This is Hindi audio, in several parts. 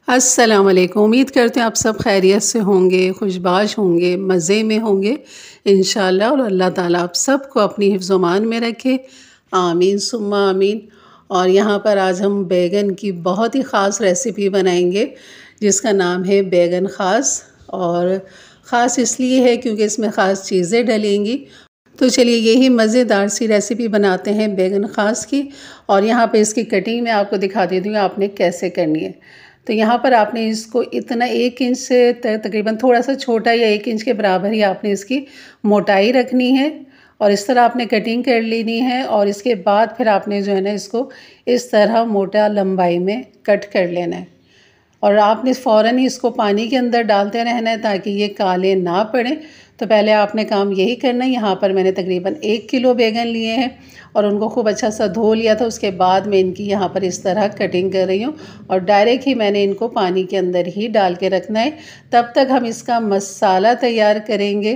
अस्सलाम वालेकुम। उम्मीद करते हैं आप सब खैरियत से होंगे, खुशबाश होंगे, मज़े में होंगे इंशाअल्लाह। और अल्लाह ताला आप सबको अपनी हिफ्ज़ मान में रखे, आमीन सुम्मा आमीन। और यहाँ पर आज हम बैगन की बहुत ही ख़ास रेसिपी बनाएंगे जिसका नाम है बैगन ख़ास। और ख़ास इसलिए है क्योंकि इसमें ख़ास चीज़ें डलेंगी। तो चलिए यही मज़ेदार सी रेसिपी बनाते हैं बैगन ख़ास की। और यहाँ पे इसकी कटिंग मैं आपको दिखा देती हूँ आपने कैसे करनी है। तो यहाँ पर आपने इसको इतना 1 इंच से तकरीबन थोड़ा सा छोटा या 1 इंच के बराबर ही आपने इसकी मोटाई रखनी है। और इस तरह आपने कटिंग कर लेनी है। और इसके बाद फिर आपने जो है ना इसको इस तरह मोटा लंबाई में कट कर लेना है। और आपने फ़ौरन ही इसको पानी के अंदर डालते रहना है ताकि ये काले ना पड़े। तो पहले आपने काम यही करना है। यहाँ पर मैंने तकरीबन 1 किलो बैगन लिए हैं और उनको खूब अच्छा सा धो लिया था। उसके बाद मैं इनकी यहाँ पर इस तरह कटिंग कर रही हूँ और डायरेक्ट ही मैंने इनको पानी के अंदर ही डाल के रखना है। तब तक हम इसका मसाला तैयार करेंगे।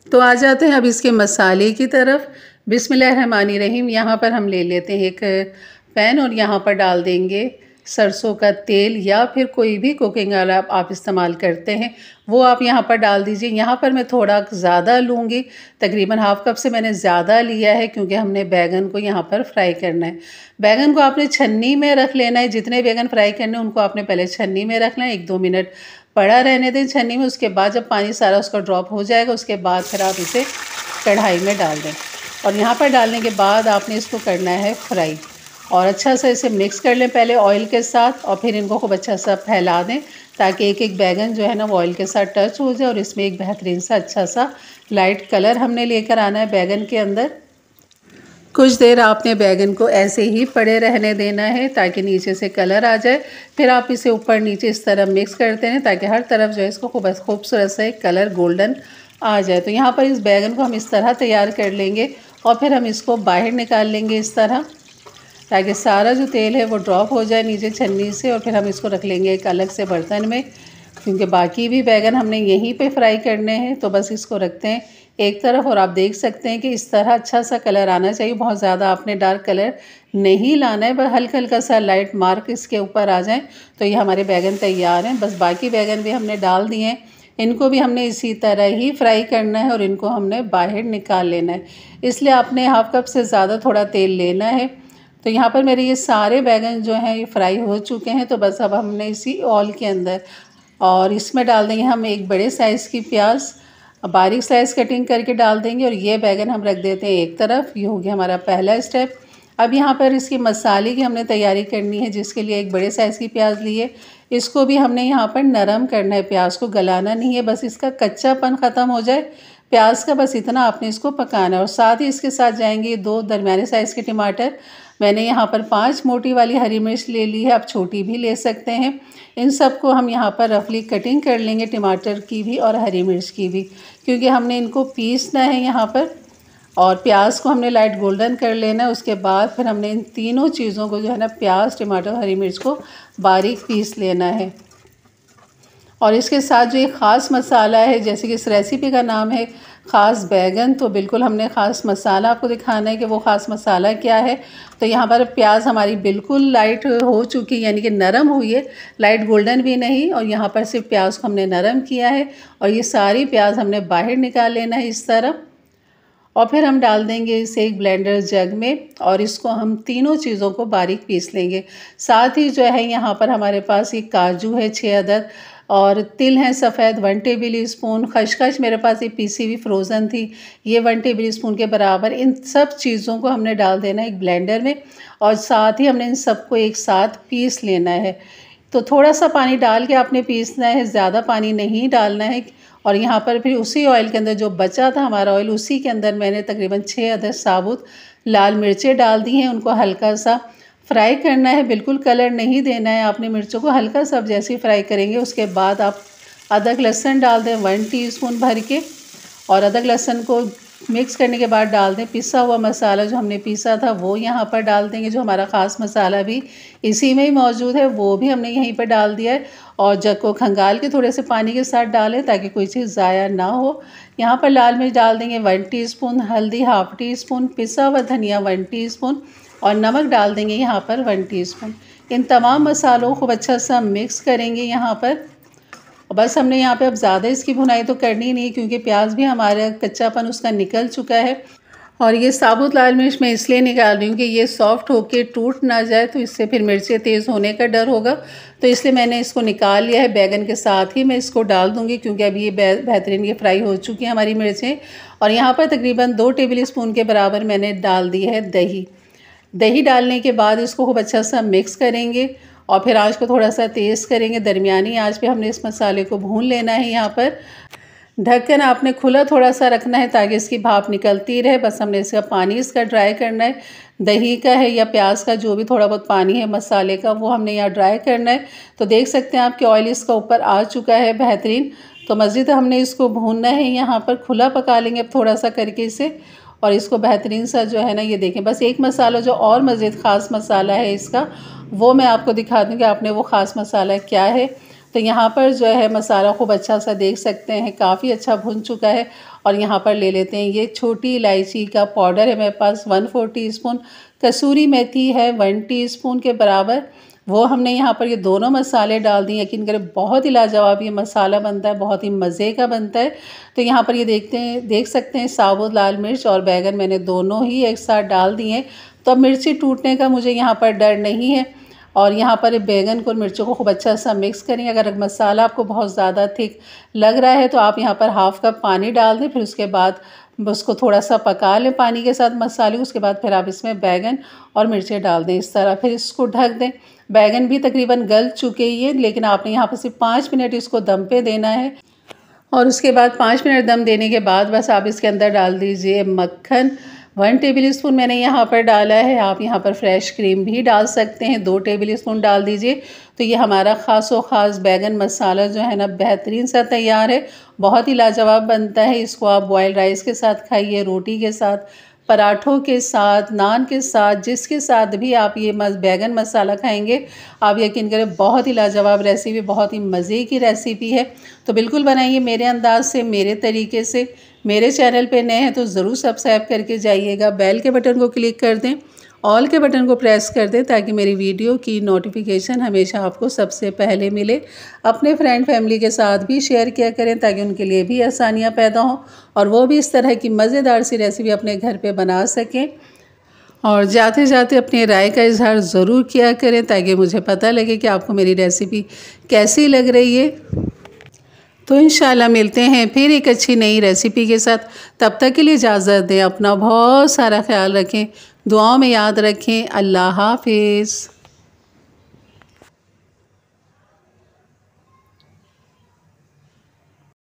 तो आ जाते हैं अब इसके मसाले की तरफ। बिस्मिल्लाहिर्रहमानिर्रहीम। यहाँ पर हम ले लेते हैं एक पैन और यहाँ पर डाल देंगे सरसों का तेल या फिर कोई भी कुकिंग ऑयल आप इस्तेमाल करते हैं वो आप यहाँ पर डाल दीजिए। यहाँ पर मैं थोड़ा ज़्यादा लूँगी, तकरीबन हाफ़ कप से मैंने ज़्यादा लिया है क्योंकि हमने बैगन को यहाँ पर फ्राई करना है। बैगन को आपने छन्नी में रख लेना है। जितने बैगन फ्राई करने हैं उनको आपने पहले छन्नी में रखना है। 1-2 मिनट पड़ा रहने दें छन्नी में। उसके बाद जब पानी सारा उसका ड्रॉप हो जाएगा उसके बाद फिर आप इसे कढ़ाई में डाल दें। और यहाँ पर डालने के बाद आपने इसको करना है फ्राई। और अच्छा सा इसे मिक्स कर लें पहले ऑयल के साथ और फिर इनको खूब अच्छा सा फैला दें ताकि एक एक बैगन जो है ना वो ऑयल के साथ टच हो जाए। और इसमें एक बेहतरीन सा अच्छा सा लाइट कलर हमने लेकर आना है बैगन के अंदर। कुछ देर आपने बैगन को ऐसे ही पड़े रहने देना है ताकि नीचे से कलर आ जाए। फिर आप इसे ऊपर नीचे इस तरह मिक्स करते हैं ताकि हर तरफ जो है इसको खूबसूरत सा एक कलर गोल्डन आ जाए। तो यहाँ पर इस बैगन को हम इस तरह तैयार कर लेंगे और फिर हम इसको बाहर निकाल लेंगे इस तरह ताकि सारा जो तेल है वो ड्रॉप हो जाए नीचे छन्नी से। और फिर हम इसको रख लेंगे एक अलग से बर्तन में क्योंकि बाकी भी बैगन हमने यहीं पे फ्राई करने हैं। तो बस इसको रखते हैं एक तरफ। और आप देख सकते हैं कि इस तरह अच्छा सा कलर आना चाहिए। बहुत ज़्यादा आपने डार्क कलर नहीं लाना है, बस हल्का हल्का सा लाइट मार्क इसके ऊपर आ जाए तो ये हमारे बैगन तैयार हैं। बस बाकी बैगन भी हमने डाल दिए हैं, इनको भी हमने इसी तरह ही फ्राई करना है और इनको हमने बाहर निकाल लेना है। इसलिए आपने हाफ़ कप से ज़्यादा थोड़ा तेल लेना है। तो यहाँ पर मेरे ये सारे बैगन जो हैं ये फ्राई हो चुके हैं। तो बस अब हमने इसी ऑयल के अंदर और इसमें डाल देंगे हम एक बड़े साइज़ की प्याज बारीक स्लाइस कटिंग करके डाल देंगे। और ये बैगन हम रख देते हैं एक तरफ। ये हो गया हमारा पहला स्टेप। अब यहाँ पर इसकी मसाले की हमने तैयारी करनी है जिसके लिए एक बड़े साइज़ की प्याज ली है। इसको भी हमने यहाँ पर नरम करना है, प्याज को गलाना नहीं है, बस इसका कच्चापन ख़त्म हो जाए प्याज का, बस इतना आपने इसको पकाना है। और साथ ही इसके साथ जाएंगे 2 दरमियाने साइज़ के टमाटर। मैंने यहाँ पर 5 मोटी वाली हरी मिर्च ले ली है, आप छोटी भी ले सकते हैं। इन सब को हम यहाँ पर रफली कटिंग कर लेंगे, टमाटर की भी और हरी मिर्च की भी, क्योंकि हमने इनको पीसना है यहाँ पर। और प्याज को हमने लाइट गोल्डन कर लेना है। उसके बाद फिर हमने इन तीनों चीज़ों को जो है ना प्याज, टमाटर, हरी मिर्च को बारीक पीस लेना है। और इसके साथ जो एक ख़ास मसाला है, जैसे कि इस रेसिपी का नाम है ख़ास बैगन, तो बिल्कुल हमने ख़ास मसाला आपको दिखाना है कि वो ख़ास मसाला क्या है। तो यहाँ पर प्याज हमारी बिल्कुल लाइट हो चुकी, यानी कि नरम हुई है, लाइट गोल्डन भी नहीं। और यहाँ पर सिर्फ प्याज को हमने नरम किया है और ये सारी प्याज हमने बाहर निकाल लेना है इस तरह। और फिर हम डाल देंगे इसे एक ब्लेंडर जग में और इसको हम तीनों चीज़ों को बारीक पीस लेंगे। साथ ही जो है यहाँ पर हमारे पास ये काजू है 6 अदद और तिल हैं सफ़ेद 1 टेबल स्पून। खसखस मेरे पास ये पीसी हुई फ्रोज़न थी, ये 1 टेबल स्पून के बराबर। इन सब चीज़ों को हमने डाल देना है एक ब्लेंडर में और साथ ही हमने इन सबको एक साथ पीस लेना है। तो थोड़ा सा पानी डाल के आपने पीसना है, ज़्यादा पानी नहीं डालना है। और यहाँ पर फिर उसी ऑयल के अंदर जो बचा था हमारा ऑयल, उसी के अंदर मैंने तकरीबन 6 अदद साबुत लाल मिर्चें डाल दी हैं। उनको हल्का सा फ्राई करना है, बिल्कुल कलर नहीं देना है आपने मिर्चों को, हल्का सा जैसे ही फ्राई करेंगे उसके बाद आप अदरक लहसुन डाल दें 1 टीस्पून भर के। और अदरक लहसुन को मिक्स करने के बाद डाल दें पिसा हुआ मसाला जो हमने पीसा था वो यहाँ पर डाल देंगे। जो हमारा ख़ास मसाला भी इसी में ही मौजूद है वो भी हमने यहीं पर डाल दिया है। और जग को खंगाल के थोड़े से पानी के साथ डालें ताकि कोई चीज़ ज़ाया ना हो। यहाँ पर लाल मिर्च डाल देंगे 1 टीस्पून, हल्दी ½ टीस्पून, पिसा हुआ धनिया 1 टीस्पून और नमक डाल देंगे यहाँ पर 1 टीस्पून। इन तमाम मसालों को खूब अच्छा सा मिक्स करेंगे यहाँ पर। बस हमने यहाँ पे अब ज़्यादा इसकी भुनाई तो करनी नहीं, क्योंकि प्याज भी हमारा कच्चापन उसका निकल चुका है। और ये साबुत लाल मिर्च मैं इसलिए निकाल रही हूँ कि ये सॉफ्ट होके टूट ना जाए, तो इससे फिर मिर्चें तेज़ होने का डर होगा। तो इसलिए मैंने इसको निकाल लिया है। बैगन के साथ ही मैं इसको डाल दूँगी, क्योंकि अभी ये बेहतरीन ये फ्राई हो चुकी हैं हमारी मिर्चें। और यहाँ पर तकरीबन 2 टेबल स्पून के बराबर मैंने डाल दी है दही। दही डालने के बाद इसको खूब अच्छा सा मिक्स करेंगे और फिर आँच को थोड़ा सा तेज़ करेंगे। दरमियानी आँच पे हमने इस मसाले को भून लेना है। यहाँ पर ढक्कन आपने खुला थोड़ा सा रखना है ताकि इसकी भाप निकलती रहे। बस हमने इसका पानी इसका ड्राई करना है। दही का है या प्याज का जो भी थोड़ा बहुत पानी है मसाले का, वो हमने यहाँ ड्राई करना है। तो देख सकते हैं आप कि ऑयल इसका ऊपर आ चुका है बेहतरीन। तो मज़ीद हमने इसको भूनना है। यहाँ पर खुला पका लेंगे अब थोड़ा सा करके इसे, और इसको बेहतरीन सा जो है ना, ये देखें। बस एक मसाला जो और मज़ीद ख़ास मसाला है इसका, वो मैं आपको दिखा दूँ कि आपने वो ख़ास मसाला क्या है। तो यहाँ पर जो है मसाला खूब अच्छा सा देख सकते हैं काफ़ी अच्छा भुन चुका है। और यहाँ पर ले लेते हैं ये छोटी इलायची का पाउडर है मेरे पास 1/4 टीस्पून। कसूरी मेथी है 1 टीस्पून के बराबर। वो हमने यहाँ पर ये दोनों मसाले डाल दिए। यकीन करें बहुत ही लाजवाब ये मसाला बनता है, बहुत ही मज़े का बनता है। तो यहाँ पर ये देख सकते हैं साबुत लाल मिर्च और बैगन मैंने दोनों ही एक साथ डाल दिए। तो अब मिर्ची टूटने का मुझे यहाँ पर डर नहीं है। और यहाँ पर बैगन को और मिर्चों को खूब अच्छा सा मिक्स करें। अगर मसाला आपको बहुत ज़्यादा थिक लग रहा है तो आप यहाँ पर हाफ़ कप पानी डाल दें। फिर उसके बाद उसको थोड़ा सा पका लें पानी के साथ मसाले। उसके बाद फिर आप इसमें बैगन और मिर्चें डाल दें इस तरह। फिर इसको ढक दें। बैगन भी तकरीबन गल चुके ही है, लेकिन आपने यहाँ पर सिर्फ 5 मिनट इसको दम पे देना है। और उसके बाद 5 मिनट दम देने के बाद बस आप इसके अंदर डाल दीजिए मक्खन। 1 टेबल स्पून मैंने यहाँ पर डाला है। आप यहाँ पर फ्रेश क्रीम भी डाल सकते हैं, 2 टेबल स्पून डाल दीजिए। तो ये हमारा ख़ास बैगन मसाला जो है ना बेहतरीन सा तैयार है। बहुत ही लाजवाब बनता है। इसको आप बॉयल्ड राइस के साथ खाइए, रोटी के साथ, पराठों के साथ, नान के साथ, जिसके साथ भी आप ये बैगन मसाला खाएंगे, आप यकीन करें बहुत ही लाजवाब रेसिपी, बहुत ही मज़े की रेसिपी है। तो बिल्कुल बनाइए मेरे अंदाज से, मेरे तरीके से। मेरे चैनल पे नए हैं तो ज़रूर सब्सक्राइब करके जाइएगा। बेल के बटन को क्लिक कर दें, ऑल के बटन को प्रेस कर दें, ताकि मेरी वीडियो की नोटिफिकेशन हमेशा आपको सबसे पहले मिले। अपने फ्रेंड फैमिली के साथ भी शेयर किया करें, ताकि उनके लिए भी आसानियाँ पैदा हों और वो भी इस तरह की मज़ेदार सी रेसिपी अपने घर पे बना सकें। और जाते जाते अपनी राय का इजहार ज़रूर किया करें, ताकि मुझे पता लगे कि आपको मेरी रेसिपी कैसी लग रही है। तो इंशाल्लाह मिलते हैं फिर एक अच्छी नई रेसिपी के साथ। तब तक के लिए इजाज़त दें। अपना बहुत सारा ख्याल रखें, दुआओं में याद रखें। अल्लाह हाफिज़।